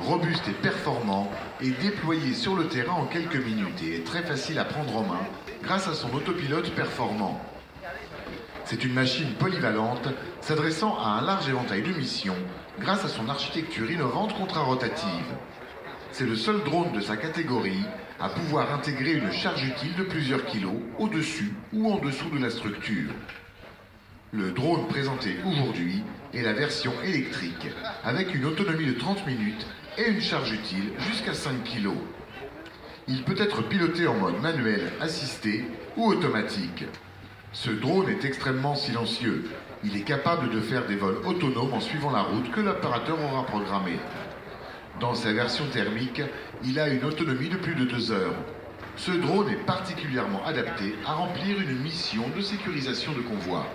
robuste et performant, est déployé sur le terrain en quelques minutes et est très facile à prendre en main grâce à son autopilote performant. C'est une machine polyvalente s'adressant à un large éventail de missions grâce à son architecture innovante contrarotative. C'est le seul drone de sa catégorie à pouvoir intégrer une charge utile de plusieurs kilos au-dessus ou en dessous de la structure. Le drone présenté aujourd'hui est la version électrique avec une autonomie de 30 minutes et une charge utile jusqu'à 5 kg. Il peut être piloté en mode manuel assisté ou automatique. Ce drone est extrêmement silencieux. Il est capable de faire des vols autonomes en suivant la route que l'opérateur aura programmée. Dans sa version thermique, il a une autonomie de plus de 2 heures. Ce drone est particulièrement adapté à remplir une mission de sécurisation de convoi.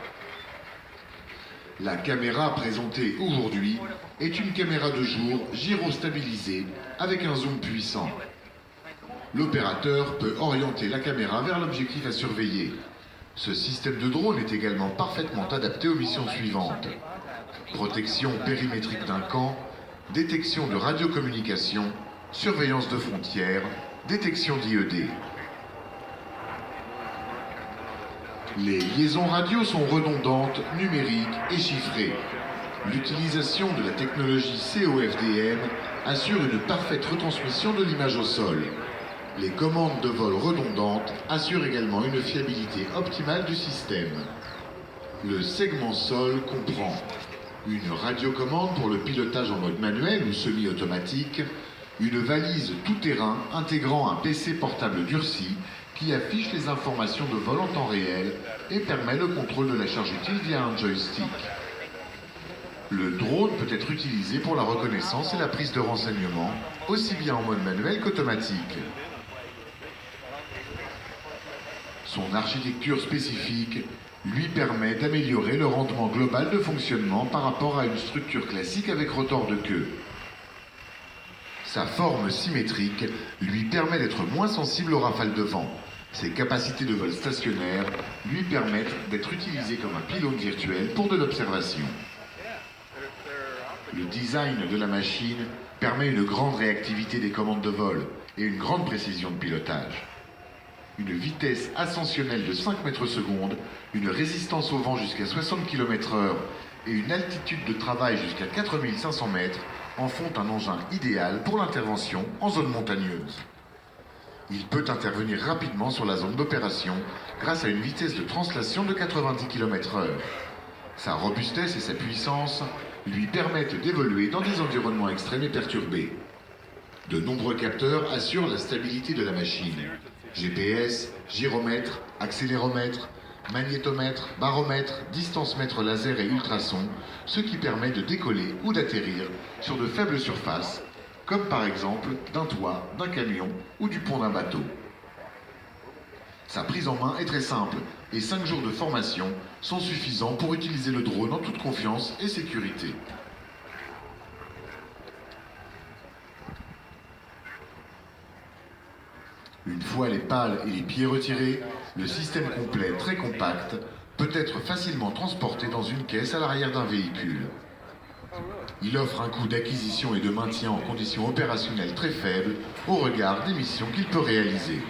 La caméra présentée aujourd'hui est une caméra de jour gyrostabilisée avec un zoom puissant. L'opérateur peut orienter la caméra vers l'objectif à surveiller. Ce système de drone est également parfaitement adapté aux missions suivantes: protection périmétrique d'un camp, détection de radiocommunication, surveillance de frontières, détection d'IED. Les liaisons radio sont redondantes, numériques et chiffrées. L'utilisation de la technologie COFDM assure une parfaite retransmission de l'image au sol. Les commandes de vol redondantes assurent également une fiabilité optimale du système. Le segment sol comprend une radiocommande pour le pilotage en mode manuel ou semi-automatique, une valise tout-terrain intégrant un PC portable durci qui affiche les informations de vol en temps réel et permet le contrôle de la charge utile via un joystick. Le drone peut être utilisé pour la reconnaissance et la prise de renseignements, aussi bien en mode manuel qu'automatique. Son architecture spécifique lui permet d'améliorer le rendement global de fonctionnement par rapport à une structure classique avec rotor de queue. Sa forme symétrique lui permet d'être moins sensible aux rafales de vent. Ses capacités de vol stationnaire lui permettent d'être utilisé comme un pylône virtuel pour de l'observation. Le design de la machine permet une grande réactivité des commandes de vol et une grande précision de pilotage. Une vitesse ascensionnelle de 5 mètres secondes, une résistance au vent jusqu'à 60 km/h et une altitude de travail jusqu'à 4500 mètres en font un engin idéal pour l'intervention en zone montagneuse. Il peut intervenir rapidement sur la zone d'opération grâce à une vitesse de translation de 90 km/h. Sa robustesse et sa puissance lui permettent d'évoluer dans des environnements extrêmes et perturbés. De nombreux capteurs assurent la stabilité de la machine. GPS, gyromètre, accéléromètre, magnétomètre, baromètre, distance-mètre laser et ultrasons, ce qui permet de décoller ou d'atterrir sur de faibles surfaces, comme par exemple d'un toit, d'un camion ou du pont d'un bateau. Sa prise en main est très simple et 5 jours de formation sont suffisants pour utiliser le drone en toute confiance et sécurité. Une fois les pales et les pieds retirés, le système complet, très compact, peut être facilement transporté dans une caisse à l'arrière d'un véhicule. Il offre un coût d'acquisition et de maintien en conditions opérationnelles très faible au regard des missions qu'il peut réaliser.